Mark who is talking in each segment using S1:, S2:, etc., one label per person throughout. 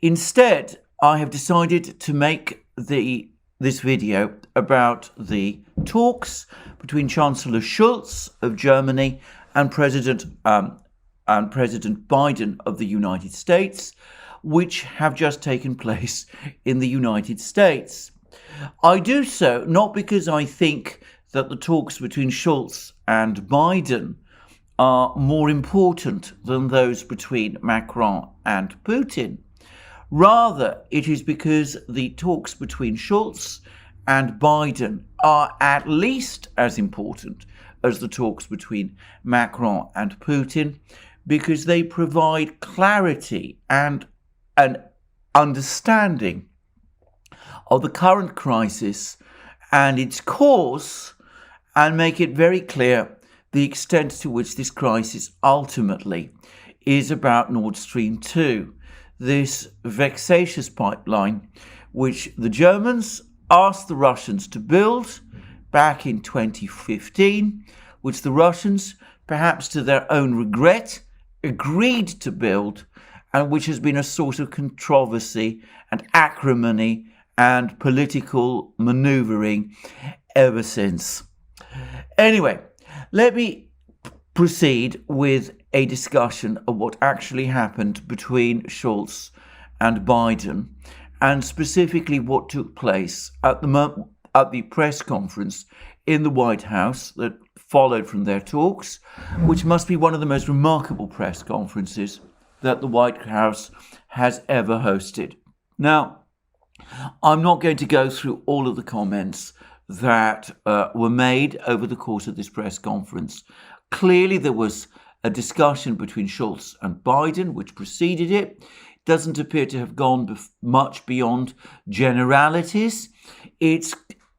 S1: Instead, I have decided to make this video about the talks between Chancellor Scholz of Germany and President Biden of the United States, which have just taken place in the United States. I do so not because I think that the talks between Scholz and Biden are more important than those between Macron and Putin. Rather, it is because the talks between Scholz and Biden are at least as important as the talks between Macron and Putin, because they provide clarity and an understanding of the current crisis and its cause, and make it very clear the extent to which this crisis ultimately is about Nord Stream 2, this vexatious pipeline which the Germans asked the Russians to build back in 2015, which the Russians, perhaps to their own regret, agreed to build, and which has been a source of controversy and acrimony and political manoeuvring ever since. Anyway, let me proceed with a discussion of what actually happened between Scholz and Biden, and specifically what took place at the press conference in the White House that followed from their talks, which must be one of the most remarkable press conferences that the White House has ever hosted. Now, I'm not going to go through all of the comments that were made over the course of this press conference. Clearly, there was a discussion between Scholz and Biden, which preceded it. It doesn't appear to have gone much beyond generalities. It's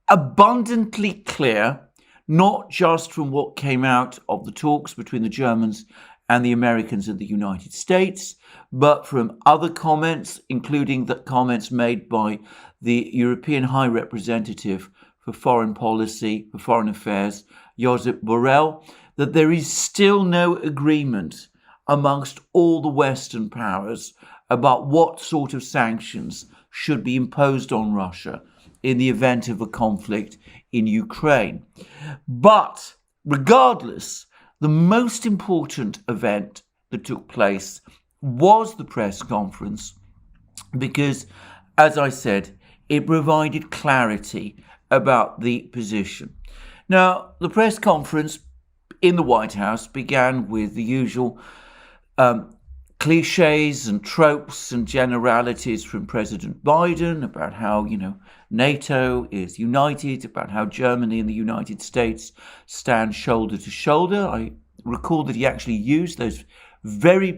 S1: abundantly clear, not just from what came out of the talks between the Germans and the Americans in the United States, but from other comments, including the comments made by the European High Representative for Foreign Policy, for Foreign Affairs, Josep Borrell, that there is still no agreement amongst all the Western powers about what sort of sanctions should be imposed on Russia in the event of a conflict in Ukraine. But regardless, the most important event that took place was the press conference, because, as I said, it provided clarity about the position. Now, the press conference in the White House began with the usual cliches and tropes and generalities from President Biden about how, NATO is united, about how Germany and the United States stand shoulder to shoulder. I recall that he actually used those very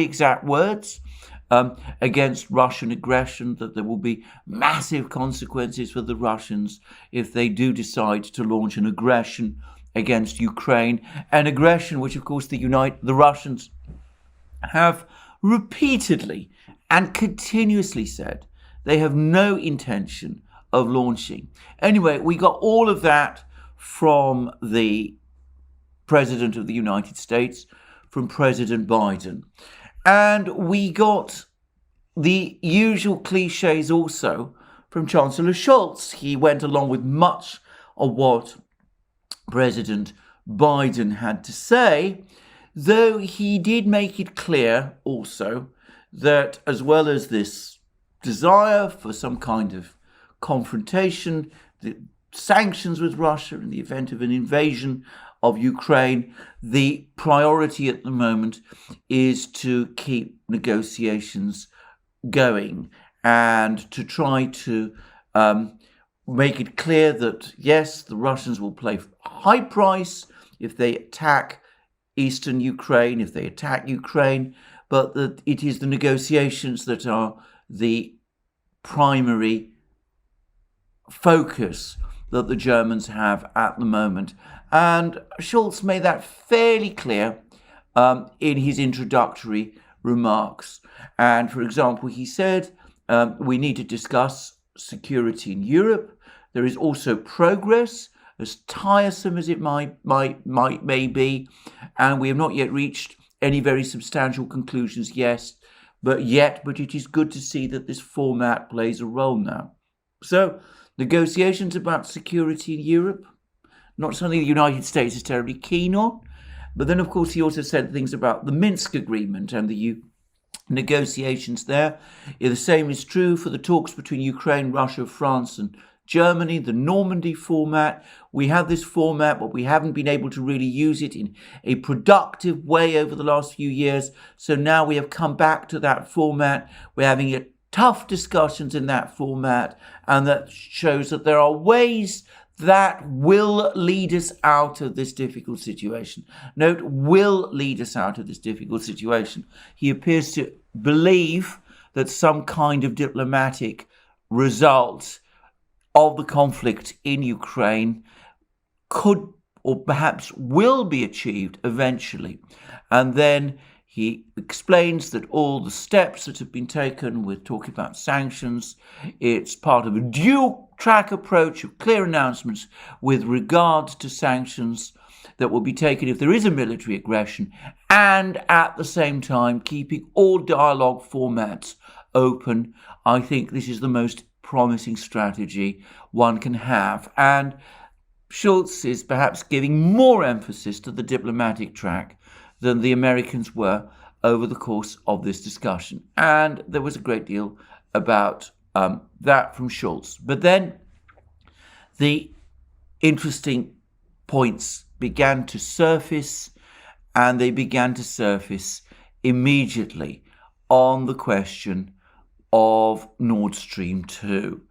S1: exact words against Russian aggression, that there will be massive consequences for the Russians if they do decide to launch an aggression against Ukraine, an aggression which, of course, the Russians have repeatedly and continuously said they have no intention of launching. Anyway, we got all of that from the President of the United States, from President Biden. And we got the usual cliches also from Chancellor Scholz. He went along with much of what President Biden had to say, though he did make it clear also that, as well as this desire for some kind of confrontation, the sanctions with Russia in the event of an invasion of Ukraine, the priority at the moment is to keep negotiations going and to try to make it clear that, yes, the Russians will pay a high price if they attack eastern Ukraine, if they attack Ukraine, but that it is the negotiations that are the primary focus that the Germans have at the moment. And Scholz made that fairly clear in his introductory remarks. And, for example, he said, we need to discuss security in Europe. There is also progress, as tiresome as it may be, and we have not yet reached any very substantial conclusions. Yes, but it is good to see that this format plays a role now. So, negotiations about security in Europe, not something the United States is terribly keen on. But then, of course, he also said things about the Minsk agreement and the negotiations there. The same is true for the talks between Ukraine, Russia, France and Germany, the Normandy format. We have this format, but we haven't been able to really use it in a productive way over the last few years. So now we have come back to that format. We're having tough discussions in that format, and that shows that there are ways that will lead us out of this difficult situation. Note, will lead us out of this difficult situation. He appears to believe that some kind of diplomatic result of the conflict in Ukraine could or perhaps will be achieved eventually. And then he explains that all the steps that have been taken, we're talking about sanctions, it's part of a dual-track approach of clear announcements with regard to sanctions that will be taken if there is a military aggression, and at the same time keeping all dialogue formats open. I think this is the most promising strategy one can have. And Scholz is perhaps giving more emphasis to the diplomatic track than the Americans were over the course of this discussion. And there was a great deal about that from Scholz. But then the interesting points began to surface, and they began to surface immediately on the question of Nord Stream 2.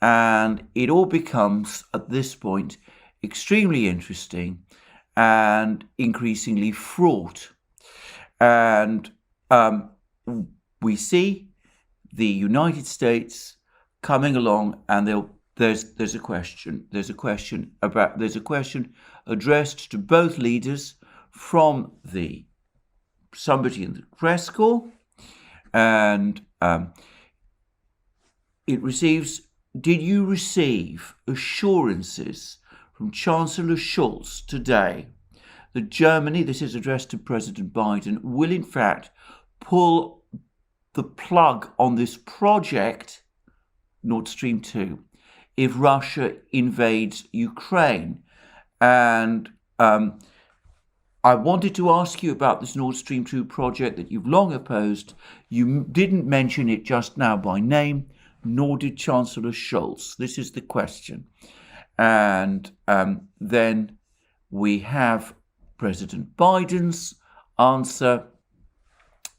S1: And it all becomes, at this point, extremely interesting and increasingly fraught. And we see the United States coming along, and there's a question addressed to both leaders from somebody in the press corps, and it receives: did you receive assurances from Chancellor Scholz today that Germany, this is addressed to President Biden, will in fact pull the plug on this project, Nord Stream 2, if Russia invades Ukraine? And I wanted to ask you about this Nord Stream 2 project that you've long opposed. You didn't mention it just now by name, nor did Chancellor Scholz. This is the question. And then we have President Biden's answer.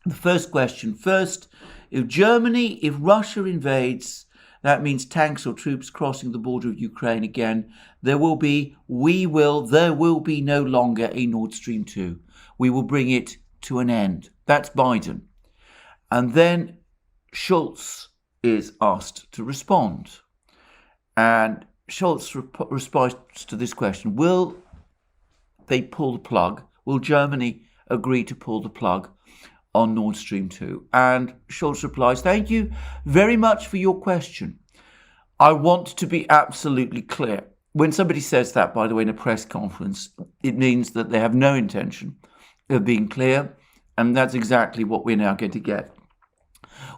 S1: The first question first: if Russia invades, that means tanks or troops crossing the border of Ukraine again, there will be no longer a Nord Stream 2. We will bring it to an end. That's Biden. And then Scholz is asked to respond. And Scholz responds to this question: will they pull the plug? Will Germany agree to pull the plug on Nord Stream 2? And Scholz replies: thank you very much for your question. I want to be absolutely clear. When somebody says that, by the way, in a press conference, it means that they have no intention of being clear, and that's exactly what we're now going to get.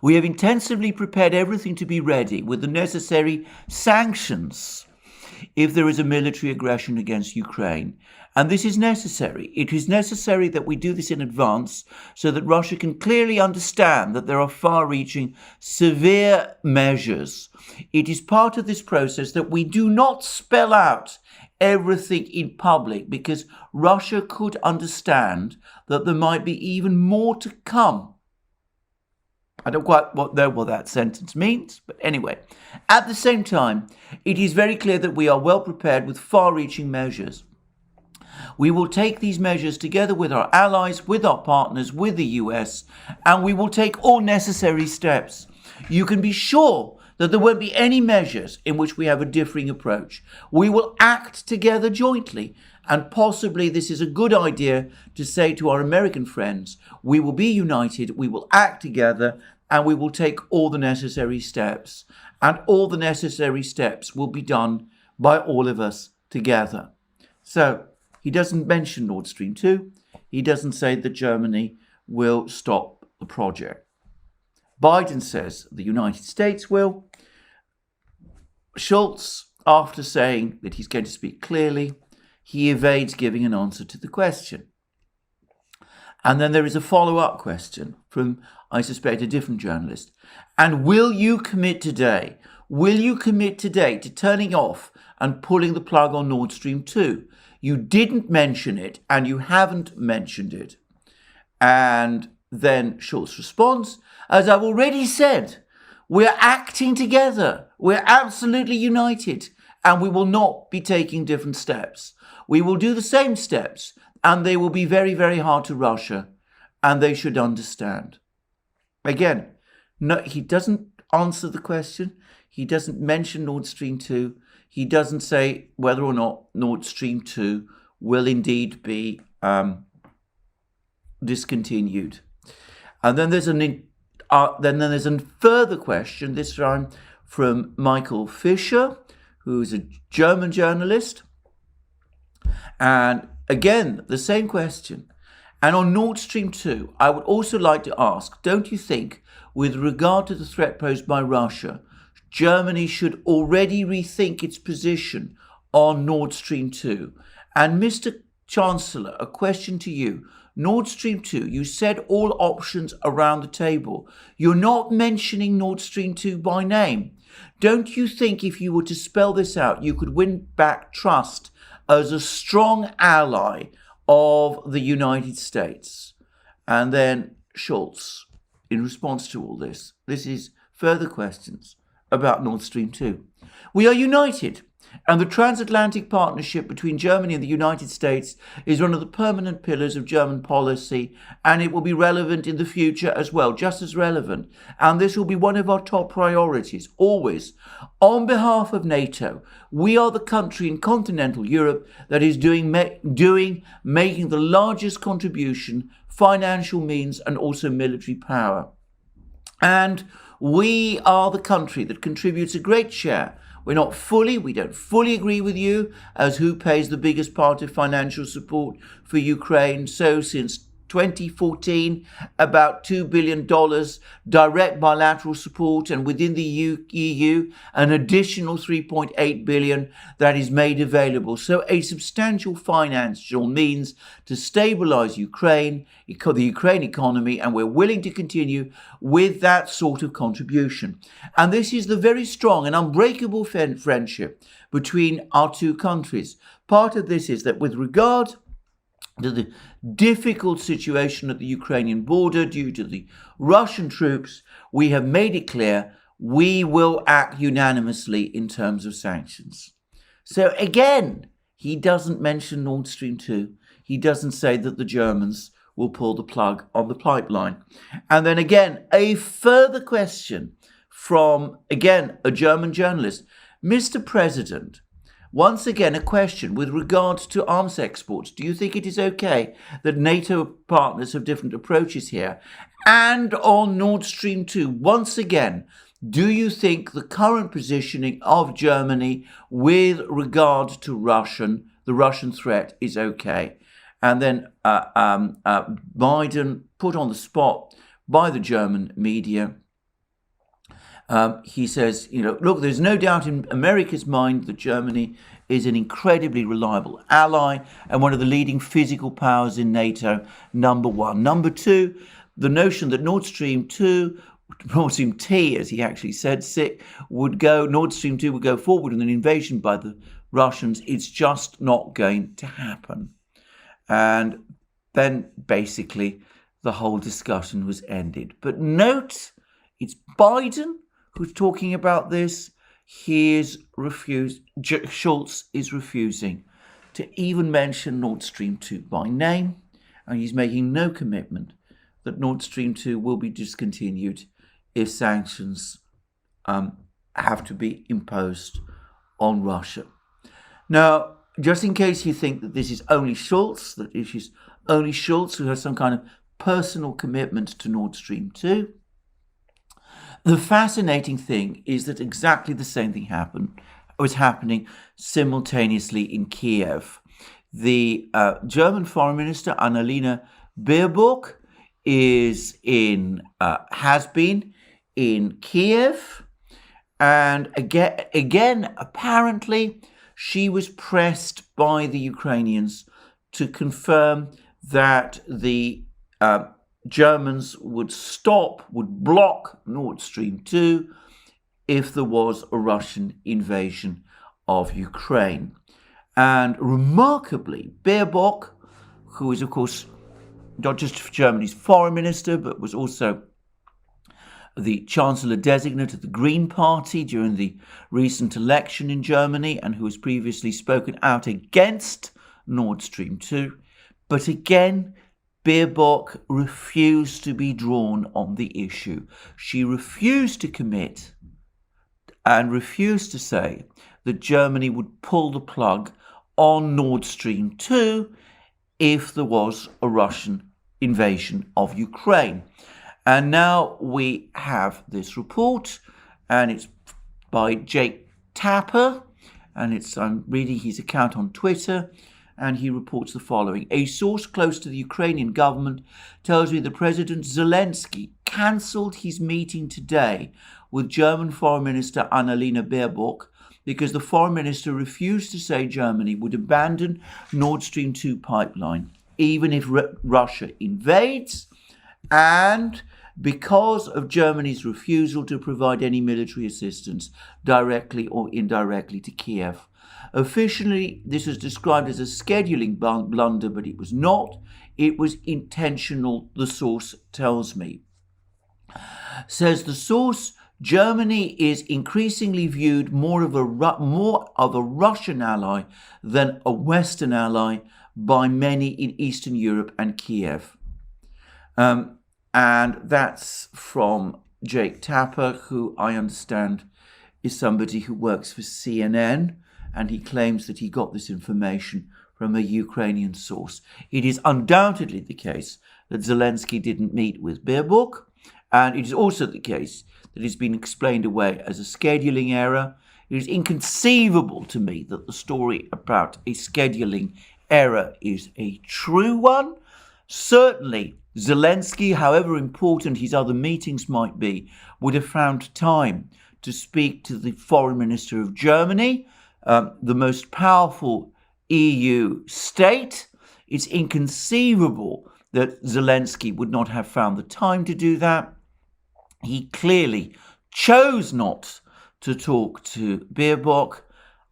S1: We have intensively prepared everything to be ready with the necessary sanctions if there is a military aggression against Ukraine. And this is necessary. It is necessary that we do this in advance so that Russia can clearly understand that there are far-reaching, severe measures. It is part of this process that we do not spell out everything in public, because Russia could understand that there might be even more to come. I don't quite know what that sentence means, but anyway. At the same time, it is very clear that we are well prepared with far-reaching measures. We will take these measures together with our allies, with our partners, with the US, and we will take all necessary steps. You can be sure that there won't be any measures in which we have a differing approach. We will act together jointly, and possibly this is a good idea to say to our American friends: we will be united, we will act together, and we will take all the necessary steps. And all the necessary steps will be done by all of us together. So he doesn't mention Nord Stream 2. He doesn't say that Germany will stop the project. Biden says the United States will. Scholz, after saying that he's going to speak clearly, he evades giving an answer to the question. And then there is a follow-up question from, I suspect, a different journalist. And will you commit today to turning off and pulling the plug on Nord Stream 2? You didn't mention it, and you haven't mentioned it. And then Scholz responds, as I've already said, we're acting together. We're absolutely united, and we will not be taking different steps. We will do the same steps, and they will be very, very hard to Russia, and they should understand. Again, no, he doesn't answer the question. He doesn't mention Nord Stream 2. He doesn't say whether or not Nord Stream 2 will indeed be discontinued. And then there's a further question, this time from Michael Fischer, who's a German journalist. And again, the same question. And on Nord Stream 2, I would also like to ask, don't you think, with regard to the threat posed by Russia, Germany should already rethink its position on Nord Stream 2? And Mr. Chancellor, a question to you. Nord Stream 2, you said all options around the table. You're not mentioning Nord Stream 2 by name. Don't you think if you were to spell this out, you could win back trust as a strong ally of the United States? And then Scholz, in response to all this is further questions about Nord Stream 2. We are united, and the transatlantic partnership between Germany and the United States is one of the permanent pillars of German policy, and it will be relevant in the future as well, just as relevant. And this will be one of our top priorities, always. On behalf of NATO, we are the country in continental Europe that is making the largest contribution, financial means, and also military power. And we are the country that contributes a great share. We don't fully agree with you as who pays the biggest part of financial support for Ukraine. So since 2014, about $2 billion direct bilateral support, and within the EU, an additional $3.8 billion that is made available. So a substantial financial means to stabilize Ukraine, the Ukraine economy, and we're willing to continue with that sort of contribution. And this is the very strong and unbreakable friendship between our two countries. Part of this is that with regard to the difficult situation at the Ukrainian border due to the Russian troops, we have made it clear we will act unanimously in terms of sanctions. So again, he doesn't mention Nord Stream 2. He doesn't say that the Germans will pull the plug on the pipeline. And then again, a further question from, again, a German journalist. Mr. President, once again, a question with regards to arms exports. Do you think it is okay that NATO partners have different approaches here? And on Nord Stream 2, once again, do you think the current positioning of Germany with regard to the Russian threat is okay? And then Biden put on the spot by the German media. He says, look, there's no doubt in America's mind that Germany is an incredibly reliable ally and one of the leading physical powers in NATO, number one. Number two, the notion that Nord Stream T, as he actually said, Nord Stream 2 would go forward with an invasion by the Russians, it's just not going to happen. And then basically the whole discussion was ended. But note, it's Biden who's talking about this. Scholz is refusing to even mention Nord Stream 2 by name, and he's making no commitment that Nord Stream 2 will be discontinued if sanctions have to be imposed on Russia. Now, just in case you think that this is only Scholz, who has some kind of personal commitment to Nord Stream 2, the fascinating thing is that exactly the same thing was happening simultaneously in Kiev. The German Foreign Minister Annalena Baerbock has been in Kiev. And again, apparently, she was pressed by the Ukrainians to confirm that the Germans would block Nord Stream 2 if there was a Russian invasion of Ukraine. And remarkably, Baerbock, who is, of course, not just Germany's foreign minister, but was also the Chancellor designate of the Green Party during the recent election in Germany, and who has previously spoken out against Nord Stream 2. But again, Baerbock refused to be drawn on the issue. She refused to commit and refused to say that Germany would pull the plug on Nord Stream 2 if there was a Russian invasion of Ukraine. And now we have this report, and it's by Jake Tapper, and I'm reading his account on Twitter, and he reports the following. A source close to the Ukrainian government tells me that President Zelensky cancelled his meeting today with German Foreign Minister Annalena Baerbock because the foreign minister refused to say Germany would abandon Nord Stream 2 pipeline, even if Russia invades, and because of Germany's refusal to provide any military assistance directly or indirectly to Kiev. Officially, this was described as a scheduling blunder, but it was not. It was intentional, the source tells me. Says the source, Germany is increasingly viewed more of a Russian ally than a Western ally by many in Eastern Europe and Kiev. And that's from Jake Tapper, who I understand is somebody who works for CNN, and he claims that he got this information from a Ukrainian source. It is undoubtedly the case that Zelensky didn't meet with Baerbock, and it is also the case that it's been explained away as a scheduling error. It is inconceivable to me that the story about a scheduling error is a true one. Certainly, Zelensky, however important his other meetings might be, would have found time to speak to the foreign minister of Germany, the most powerful EU state. It's inconceivable that Zelensky would not have found the time to do that. He clearly chose not to talk to Baerbock,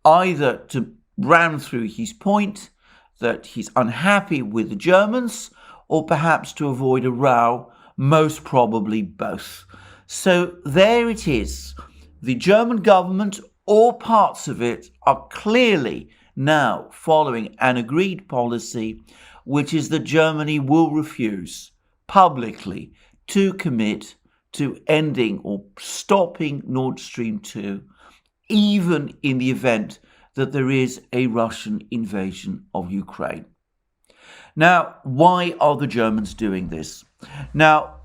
S1: either to ram through his point that he's unhappy with the Germans, or perhaps to avoid a row, most probably both. So there it is. The German government, or parts of it, are clearly now following an agreed policy, which is that Germany will refuse publicly to commit to ending or stopping Nord Stream 2, even in the event that there is a Russian invasion of Ukraine. Now, why are the Germans doing this? Now,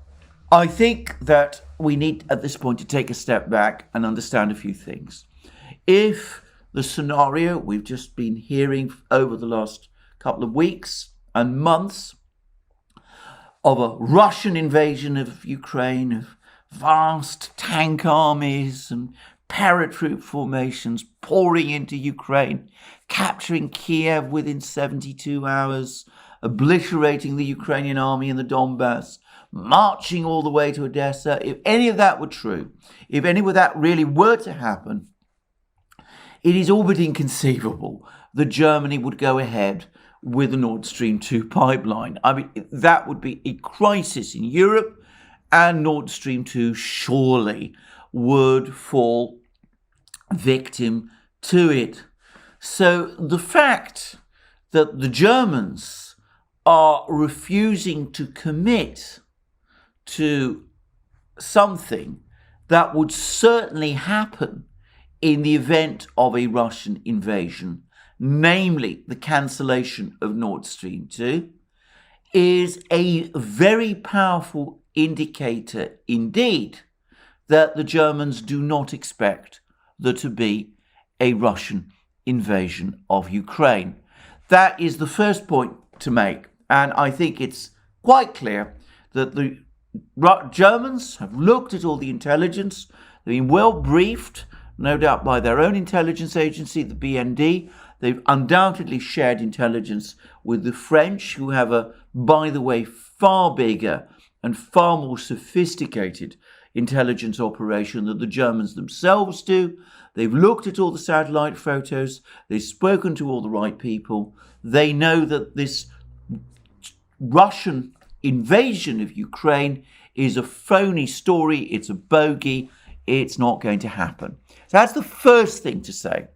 S1: I think that we need at this point to take a step back and understand a few things. If the scenario we've just been hearing over the last couple of weeks and months of a Russian invasion of Ukraine, of vast tank armies and paratroop formations pouring into Ukraine, capturing Kiev within 72 hours, obliterating the Ukrainian army in the Donbass, marching all the way to Odessa, if any of that were true, if any of that really were to happen, it is all but inconceivable that Germany would go ahead with the Nord Stream 2 pipeline. I mean, that would be a crisis in Europe, and Nord Stream 2 surely would fall victim to it. So the fact that the Germans are refusing to commit to something that would certainly happen in the event of a Russian invasion, namely the cancellation of Nord Stream 2, is a very powerful indicator indeed that the Germans do not expect there to be a Russian invasion of Ukraine. That is the first point to make, and I think it's quite clear that the Germans have looked at all the intelligence. They've been well briefed, no doubt by their own intelligence agency, the BND. They've undoubtedly shared intelligence with the French, who have a, by the way, far bigger and far more sophisticated intelligence operation than the Germans themselves do. They've looked at all the satellite photos. They've spoken to all the right people. They know that this Russian invasion of Ukraine is a phony story. It's a bogey. It's not going to happen. So that's the first thing to say.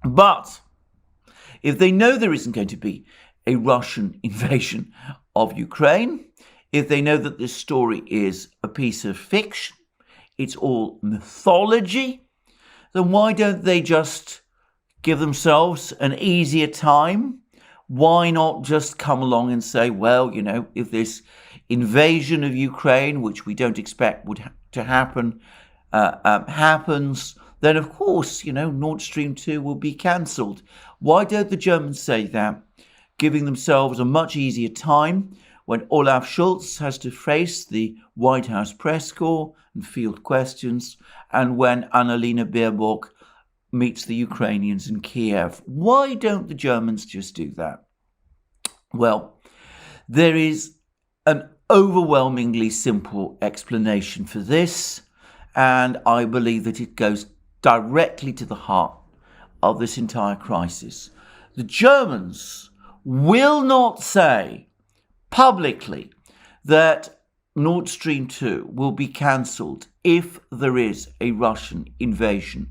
S1: But if they know there isn't going to be a Russian invasion of Ukraine, if they know that this story is a piece of fiction, it's all mythology, then why don't they just give themselves an easier time? Why not just come along and say, well, you know, if this invasion of Ukraine, which we don't expect to happen, happens, then of course, you know, Nord Stream 2 will be cancelled. Why don't the Germans say that, giving themselves a much easier time when Olaf Scholz has to face the White House press corps and field questions, and when Annalena Baerbock meets the Ukrainians in Kiev? Why don't the Germans just do that? Well, there is an overwhelmingly simple explanation for this, and I believe that it goes directly to the heart of this entire crisis. The Germans will not say publicly that Nord Stream 2 will be cancelled if there is a Russian invasion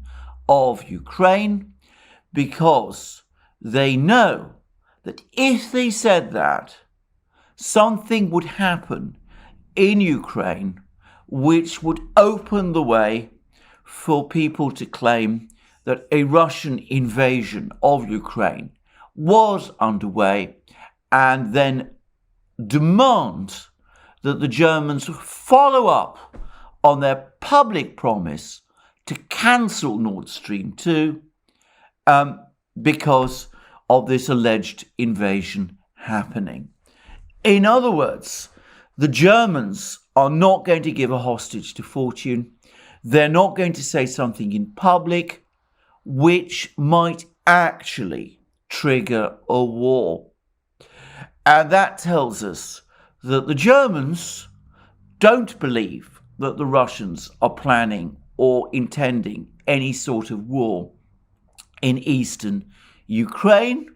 S1: of Ukraine, because they know that if they said that, something would happen in Ukraine which would open the way for people to claim that a Russian invasion of Ukraine was underway, and then demand that the Germans follow up on their public promise to cancel Nord Stream 2 because of this alleged invasion happening. In other words, the Germans are not going to give a hostage to fortune. They're not going to say something in public which might actually trigger a war. And that tells us that the Germans don't believe that the Russians are planning or intending any sort of war in eastern Ukraine,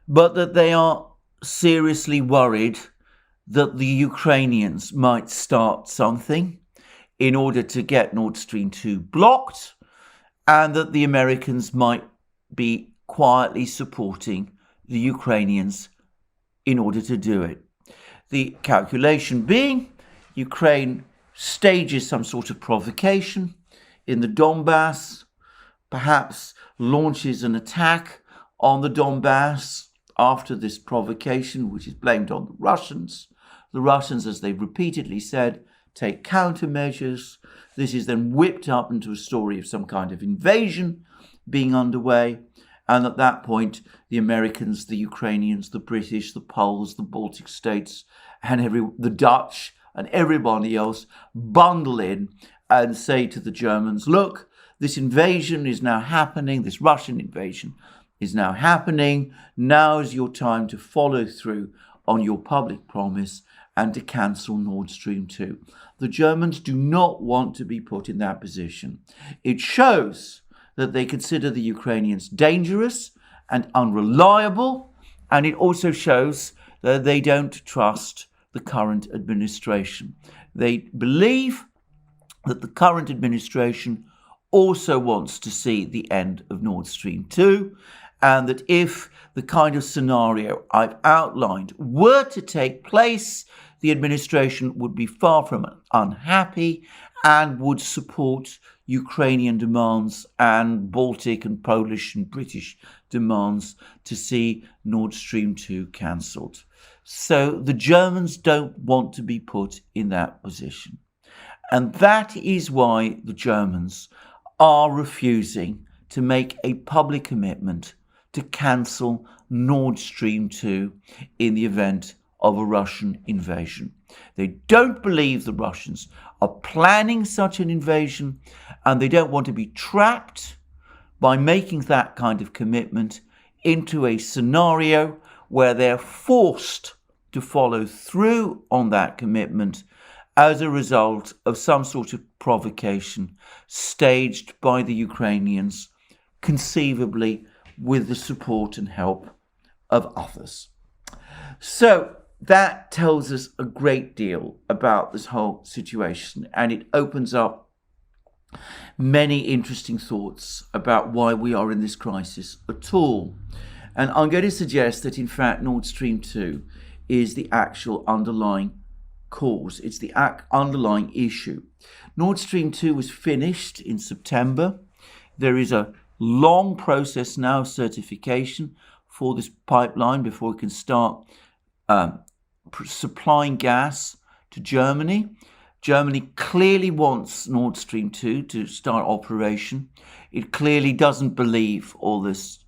S1: but that they are seriously worried that the Ukrainians might start something in order to get Nord Stream 2 blocked, and that the Americans might be quietly supporting the Ukrainians in order to do it. The calculation being Ukraine stages some sort of provocation in the Donbass, perhaps launches an attack on the Donbass after this provocation, which is blamed on the Russians. The Russians, as they've repeatedly said, take countermeasures. This is then whipped up into a story of some kind of invasion being underway. And at that point, the Americans, the Ukrainians, the British, the Poles, the Baltic states, and the Dutch and everybody else bundle in and say to the Germans, look, this invasion is now happening, this Russian invasion is now happening. Now is your time to follow through on your public promise and to cancel Nord Stream 2. The Germans do not want to be put in that position. It shows that they consider the Ukrainians dangerous and unreliable, and it also shows that they don't trust the current administration. They believe that the current administration also wants to see the end of Nord Stream 2, and that if the kind of scenario I've outlined were to take place, the administration would be far from unhappy and would support Ukrainian demands and Baltic and Polish and British demands to see Nord Stream 2 cancelled. So the Germans don't want to be put in that position. And that is why the Germans are refusing to make a public commitment to cancel Nord Stream 2 in the event of a Russian invasion. They don't believe the Russians are planning such an invasion, and they don't want to be trapped by making that kind of commitment into a scenario where they're forced to follow through on that commitment as a result of some sort of provocation staged by the Ukrainians, conceivably with the support and help of others. So that tells us a great deal about this whole situation, and it opens up many interesting thoughts about why we are in this crisis at all. And I'm going to suggest that, in fact, Nord Stream 2 is the actual underlying cause. It's the underlying issue. Nord Stream 2 was finished in September. There is a long process now of certification for this pipeline before it can start supplying gas to Germany. Germany clearly wants Nord Stream 2 to start operation. It clearly doesn't believe all these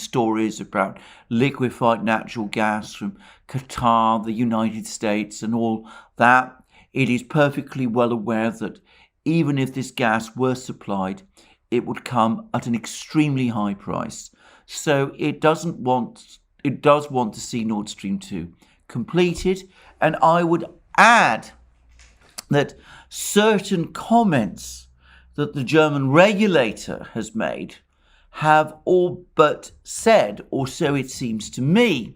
S1: stories about liquefied natural gas from Qatar, the United States, and all that. It is perfectly well aware that even if this gas were supplied, it would come at an extremely high price. So it does want to see Nord Stream 2 completed. And I would add that certain comments that the German regulator has made have all but said, or so it seems to me,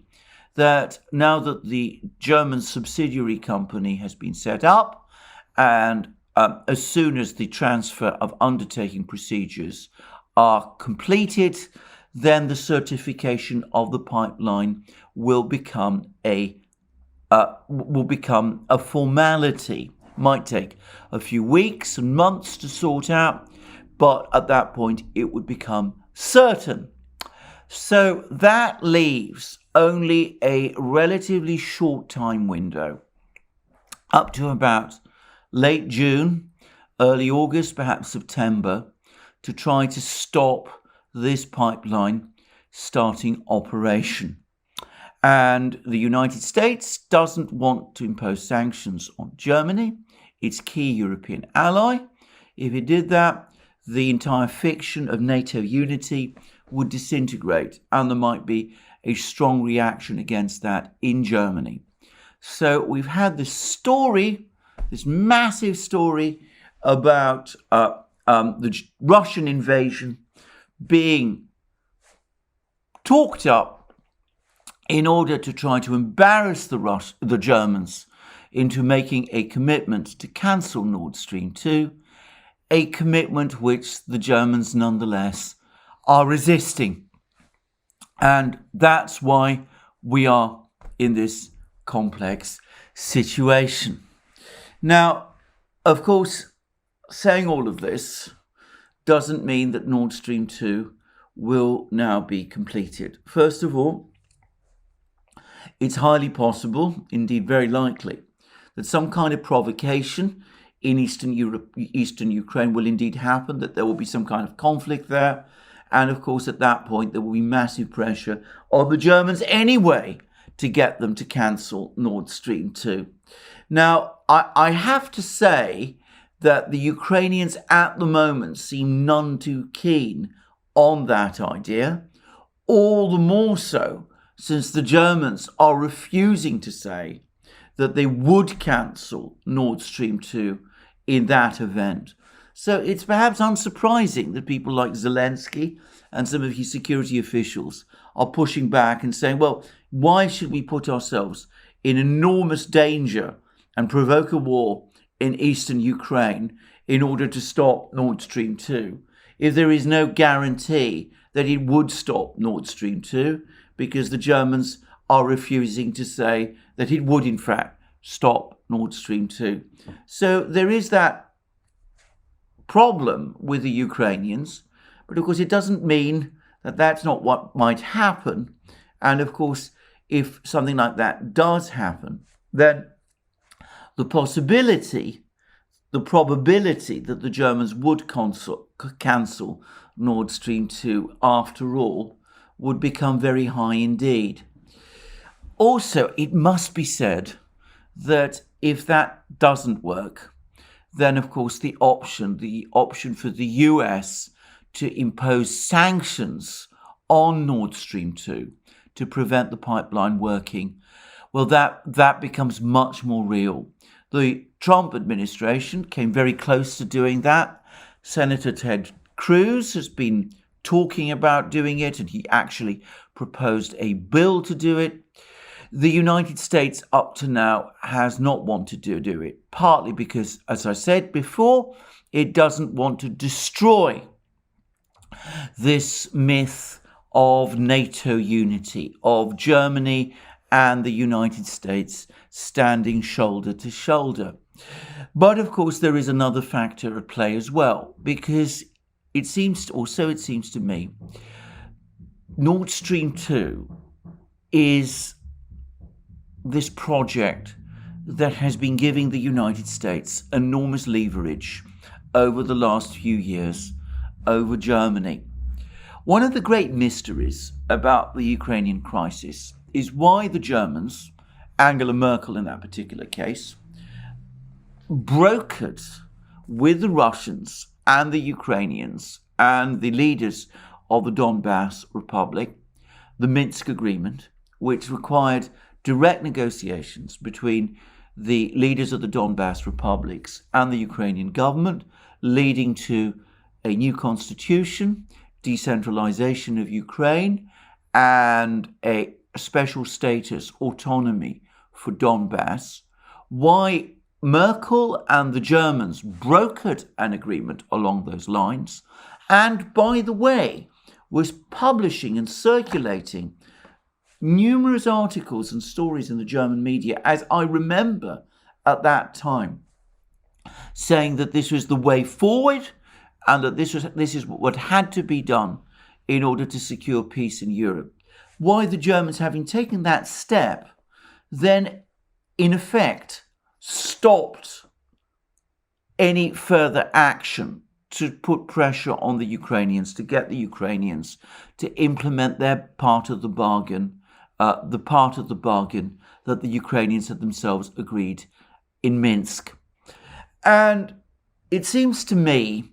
S1: that now that the German subsidiary company has been set up, and as soon as the transfer of undertaking procedures are completed, then the certification of the pipeline will become a formality. Might take a few weeks and months to sort out, but at that point it would become certain. So that leaves only a relatively short time window, up to about late June, early August, perhaps September, to try to stop this pipeline starting operation. And the United States doesn't want to impose sanctions on Germany, its key European ally. If it did that, the entire fiction of NATO unity would disintegrate, and there might be a strong reaction against that in Germany. So we've had this story, this massive story about the Russian invasion being talked up in order to try to embarrass the Germans into making a commitment to cancel Nord Stream 2, a commitment which the Germans nonetheless are resisting. And that's why we are in this complex situation. Now, of course, saying all of this doesn't mean that Nord Stream 2 will now be completed. First of all, it's highly possible, indeed very likely, that some kind of provocation in Eastern Ukraine will indeed happen, that there will be some kind of conflict there. And of course, at that point, there will be massive pressure on the Germans anyway to get them to cancel Nord Stream 2. Now, I have to say that the Ukrainians at the moment seem none too keen on that idea, all the more so since the Germans are refusing to say that they would cancel Nord Stream 2 in that event. So it's perhaps unsurprising that people like Zelensky and some of his security officials are pushing back and saying, well, why should we put ourselves in enormous danger and provoke a war in eastern Ukraine in order to stop Nord Stream 2 if there is no guarantee that it would stop Nord Stream 2, because the Germans are refusing to say that it would in fact stop Nord Stream 2. So there is that problem with the Ukrainians, but of course it doesn't mean that that's not what might happen. And of course, if something like that does happen, then the probability that the Germans would cancel Nord Stream 2 after all would become very high indeed. Also, it must be said that if that doesn't work, then of course the option for the US to impose sanctions on Nord Stream 2 to prevent the pipeline working, well, that becomes much more real. The Trump administration came very close to doing that. Senator Ted Cruz has been talking about doing it, and he actually proposed a bill to do it. The United States up to now has not wanted to do it, partly because, as I said before, it doesn't want to destroy this myth of NATO unity, of Germany and the United States standing shoulder to shoulder. But of course, there is another factor at play as well, because it seems to me, Nord Stream 2 is this project that has been giving the United States enormous leverage over the last few years over Germany. One of the great mysteries about the Ukrainian crisis is why the Germans, Angela Merkel in that particular case, brokered with the Russians and the Ukrainians and the leaders of the Donbass Republic the Minsk Agreement, which required direct negotiations between the leaders of the Donbass republics and the Ukrainian government, leading to a new constitution, decentralization of Ukraine, and a special status, autonomy for Donbass. Why Merkel and the Germans brokered an agreement along those lines, and by the way, was publishing and circulating numerous articles and stories in the German media, as I remember at that time, saying that this was the way forward and that this is what had to be done in order to secure peace in Europe. Why the Germans, having taken that step, then in effect stopped any further action to put pressure on the Ukrainians, to get the Ukrainians to implement their part of the bargain, that the Ukrainians had themselves agreed in Minsk. And it seems to me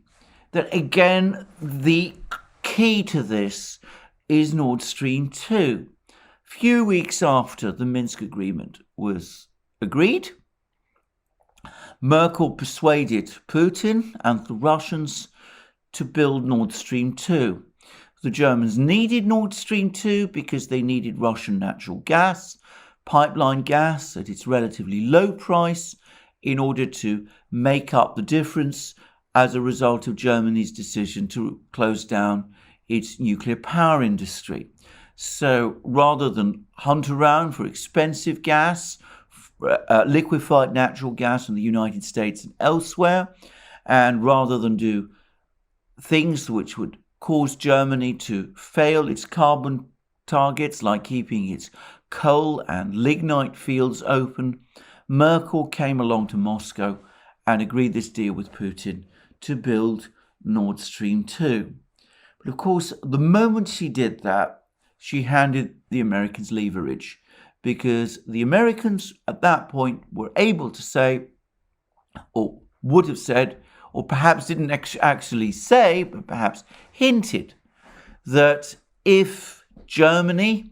S1: that, again, the key to this is Nord Stream 2. Few weeks after the Minsk agreement was agreed, Merkel persuaded Putin and the Russians to build Nord Stream 2. The Germans needed Nord Stream 2 because they needed Russian natural gas, pipeline gas at its relatively low price, in order to make up the difference as a result of Germany's decision to close down its nuclear power industry. So rather than hunt around for expensive gas, liquefied natural gas in the United States and elsewhere, and rather than do things which would cause Germany to fail its carbon targets, like keeping its coal and lignite fields open, Merkel came along to Moscow and agreed this deal with Putin to build Nord Stream 2. But of course, the moment she did that, she handed the Americans leverage, because the Americans at that point were able to say, or would have said, or perhaps didn't actually say, but perhaps hinted, that if Germany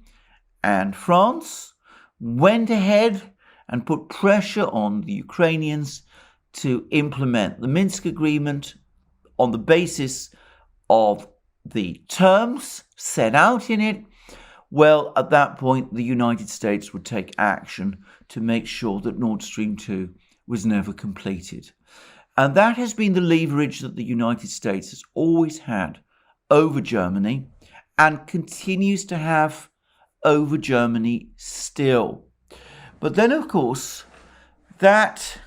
S1: and France went ahead and put pressure on the Ukrainians to implement the Minsk agreement on the basis of the terms set out in it, well, at that point, the United States would take action to make sure that Nord Stream 2 was never completed. And that has been the leverage that the United States has always had over Germany and continues to have over Germany still. But then, of course, that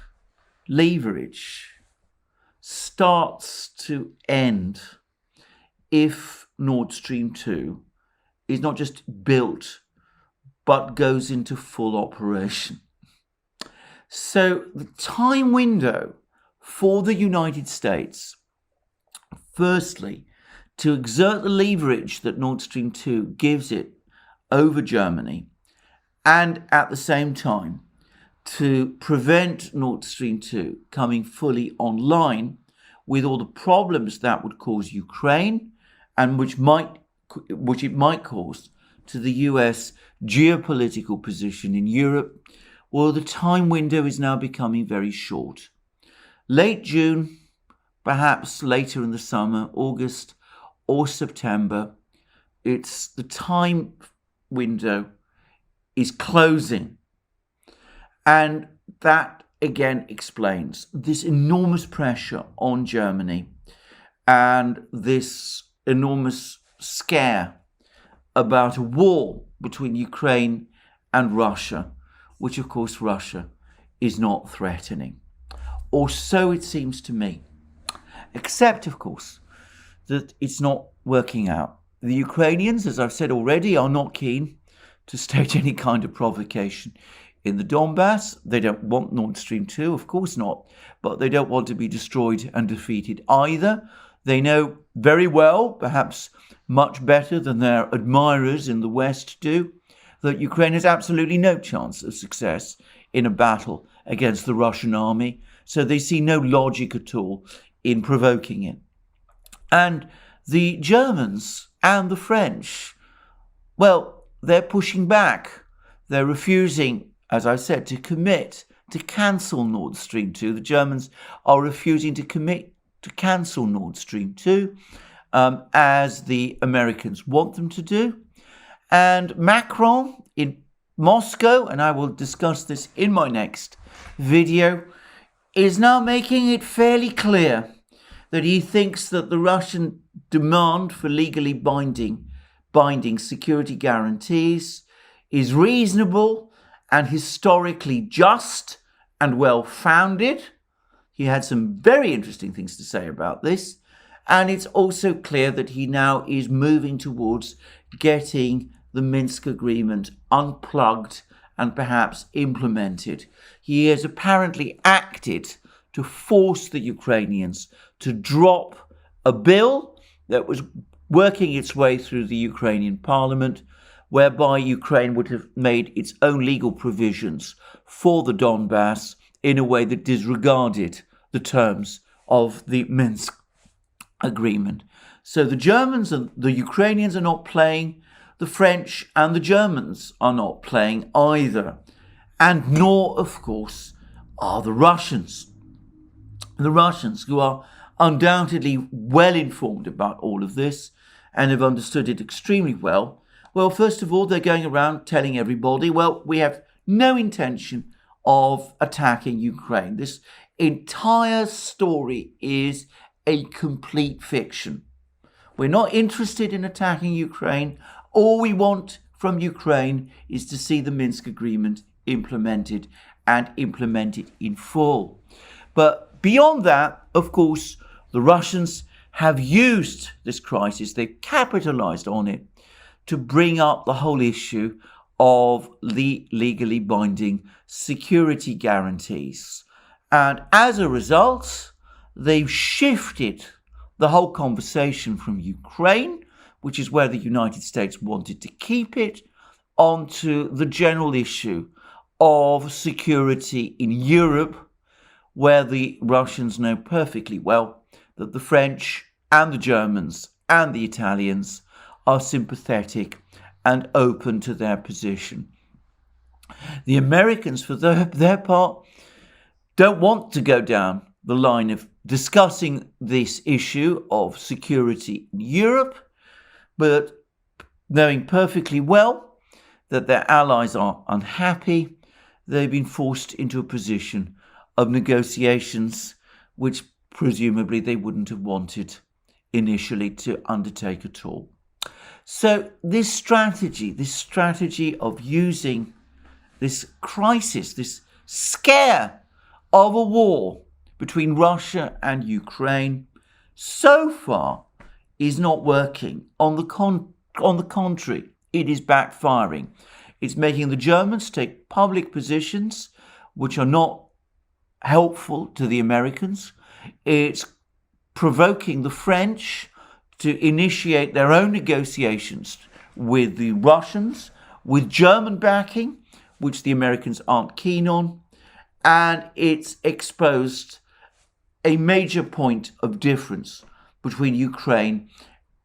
S1: leverage starts to end if Nord Stream 2 is not just built, but goes into full operation. So the time window for the United States, firstly, to exert the leverage that Nord Stream 2 gives it over Germany, and at the same time to prevent Nord Stream 2 coming fully online with all the problems that would cause Ukraine and which it might cause to the US geopolitical position in Europe, well, the time window is now becoming very short. Late June, perhaps later in the summer, August or September, it's the time window is closing. And that again explains this enormous pressure on Germany and this enormous scare about a war between Ukraine and Russia, which of course Russia is not threatening. Or so it seems to me. Except, of course, that it's not working out. The Ukrainians, as I've said already, are not keen to stage any kind of provocation in the Donbass. They don't want Nord Stream 2, of course not, but they don't want to be destroyed and defeated either. They know very well, perhaps much better than their admirers in the West do, that Ukraine has absolutely no chance of success in a battle against the Russian army, so they see no logic at all in provoking it. And the Germans and the French, well, they're pushing back. They're refusing, as I said, to commit to cancel Nord Stream 2. The Germans are refusing to commit to cancel Nord Stream 2, as the Americans want them to do. And Macron in Moscow, and I will discuss this in my next video, is now making it fairly clear that he thinks that the Russian demand for legally binding security guarantees is reasonable and historically just and well-founded. He had some very interesting things to say about this. And it's also clear that he now is moving towards getting the Minsk agreement unplugged and perhaps implemented. He has apparently acted to force the Ukrainians to drop a bill that was working its way through the Ukrainian parliament, whereby Ukraine would have made its own legal provisions for the Donbass in a way that disregarded the terms of the Minsk agreement. So the Germans and the Ukrainians are not playing, the French and the Germans are not playing either, and nor, of course, are the Russians. The Russians, who are undoubtedly well informed about all of this and have understood it extremely well. Well, first of all, they're going around telling everybody, well, we have no intention of attacking Ukraine. This entire story is a complete fiction. We're not interested in attacking Ukraine. All we want from Ukraine is to see the Minsk agreement implemented and implemented in full. But beyond that, of course, the Russians have used this crisis, they've capitalized on it to bring up the whole issue of the legally binding security guarantees. And as a result, they've shifted the whole conversation from Ukraine, which is where the United States wanted to keep it, onto the general issue of security in Europe, where the Russians know perfectly well that the French and the Germans and the Italians are sympathetic and open to their position. The Americans, for their part, don't want to go down the line of discussing this issue of security in Europe, but knowing perfectly well that their allies are unhappy, they've been forced into a position of negotiations which presumably they wouldn't have wanted initially to undertake at all. So this strategy of using this crisis, this scare of a war between Russia and Ukraine, so far is not working. On the contrary, it is backfiring. It's making the Germans take public positions which are not helpful to the Americans. It's provoking the French to initiate their own negotiations with the Russians, with German backing, which the Americans aren't keen on, and it's exposed a major point of difference between Ukraine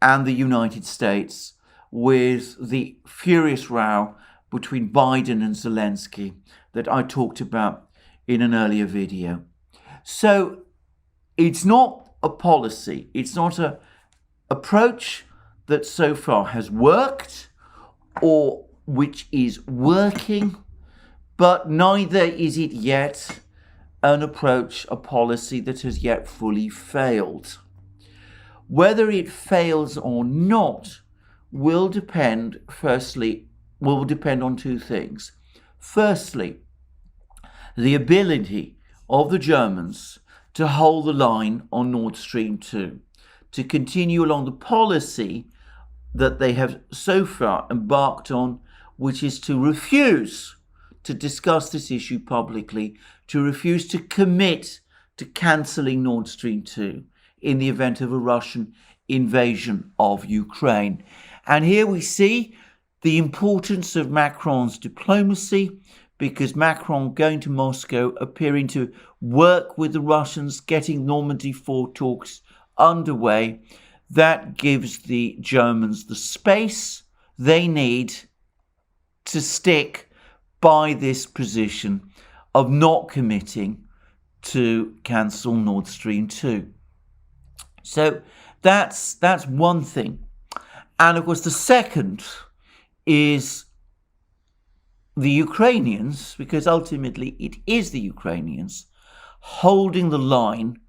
S1: and the United States, with the furious row between Biden and Zelensky that I talked about in an earlier video. So it's not a policy, it's not an approach that so far has worked or which is working, but neither is it yet an approach, a policy that has yet fully failed. Whether it fails or not will depend on two things. Firstly, the ability of the Germans to hold the line on Nord Stream 2, to continue along the policy that they have so far embarked on, which is to refuse to discuss this issue publicly, to refuse to commit to cancelling Nord Stream 2 in the event of a Russian invasion of Ukraine. And here we see the importance of Macron's diplomacy, because Macron going to Moscow, appearing to work with the Russians, getting Normandy 4 talks underway, that gives the Germans the space they need to stick by this position of not committing to cancel Nord Stream 2. So that's one thing. And of course the second is the Ukrainians, because ultimately it is the Ukrainians holding the line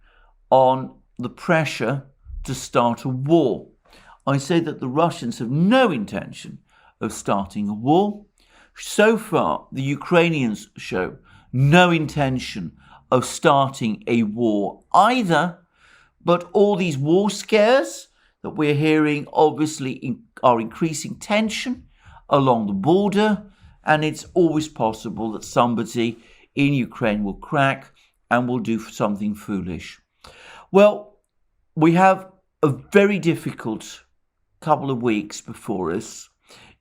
S1: on the pressure to start a war. I say that the Russians have no intention of starting a war. So far, the Ukrainians show no intention of starting a war either, but all these war scares that we're hearing obviously are increasing tension along the border, and it's always possible that somebody in Ukraine will crack and will do something foolish. Well, we have a very difficult couple of weeks before us.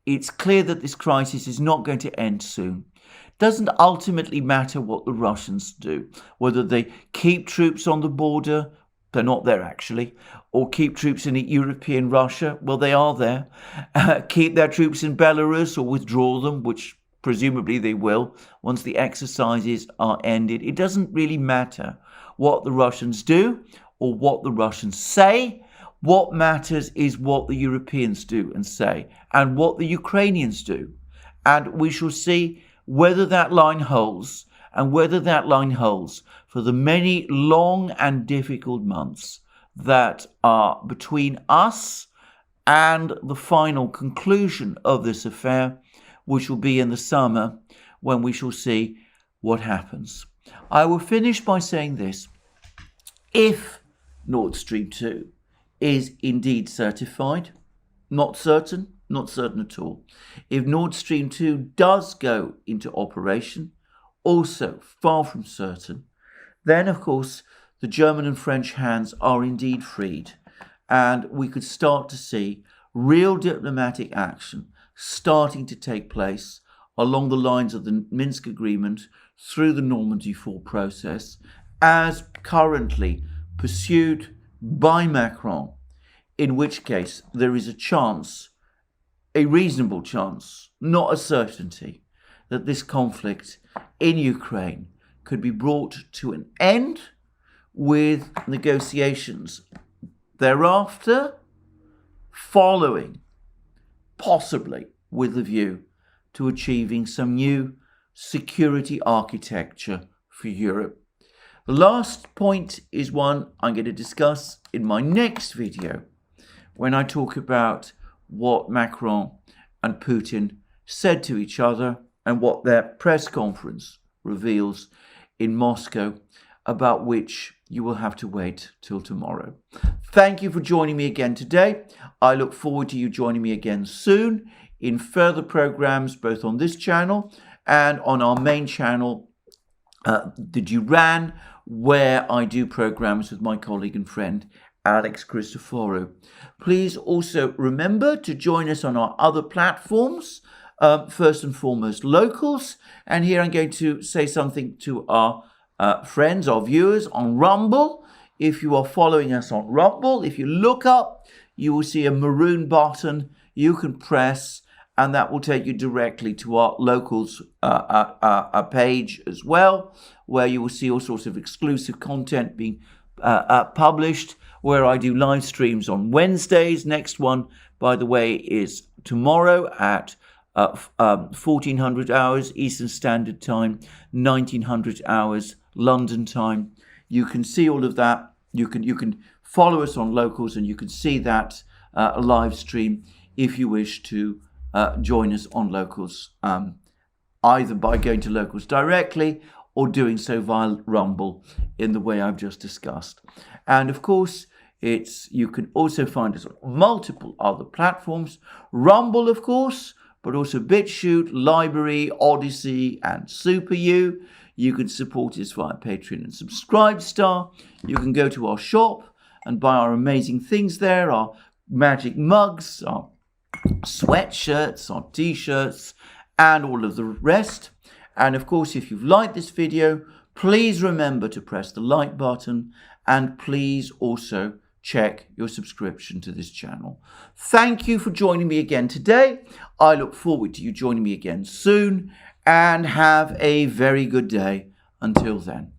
S1: It's clear that this crisis is not going to end soon. It doesn't ultimately matter what the Russians do, whether they keep troops on the border, they're not there actually, or keep troops in European Russia, well, they are there, keep their troops in Belarus or withdraw them, which presumably they will once the exercises are ended. It doesn't really matter what the Russians do or what the Russians say. What matters is what the Europeans do and say, and what the Ukrainians do. And we shall see whether that line holds, and whether that line holds for the many long and difficult months that are between us and the final conclusion of this affair, which will be in the summer, when we shall see what happens. I will finish by saying this. If Nord Stream 2 is indeed certified, not certain at all. If Nord Stream 2 does go into operation, also far from certain, then of course the German and French hands are indeed freed, and we could start to see real diplomatic action starting to take place along the lines of the Minsk agreement through the Normandy 4 process, as currently pursued by Macron, in which case there is a chance, a reasonable chance, not a certainty, that this conflict in Ukraine could be brought to an end with negotiations thereafter following, possibly with a view to achieving some new security architecture for Europe. The last point is one I'm going to discuss in my next video, when I talk about what Macron and Putin said to each other and what their press conference reveals in Moscow, about which you will have to wait till tomorrow. Thank you for joining me again today. I look forward to you joining me again soon in further programs, both on this channel and on our main channel, the Duran, where I do programs with my colleague and friend Alex Christoforou. Please also remember to join us on our other platforms, First and foremost, locals. And here I'm going to say something to our friends, our viewers on Rumble. If you are following us on Rumble, if you look up, you will see a maroon button you can press, and that will take you directly to our locals page as well, where you will see all sorts of exclusive content being published, where I do live streams on Wednesdays. Next one, by the way, is tomorrow at 1400 hours Eastern Standard Time, 1900 hours London time. You can see all of that. You can follow us on Locals, and you can see that live stream if you wish to join us on Locals, either by going to Locals directly or doing so via Rumble in the way I've just discussed. And of course, you can also find us on multiple other platforms. Rumble, of course, but also BitChute, Library, Odyssey, and SuperU. You can support us via Patreon and Subscribestar. You can go to our shop and buy our amazing things there, our magic mugs, our sweatshirts, our t-shirts, and all of the rest. And of course, if you've liked this video, please remember to press the like button, and please also check your subscription to this channel. Thank you for joining me again today. I look forward to you joining me again soon, and have a very good day until then.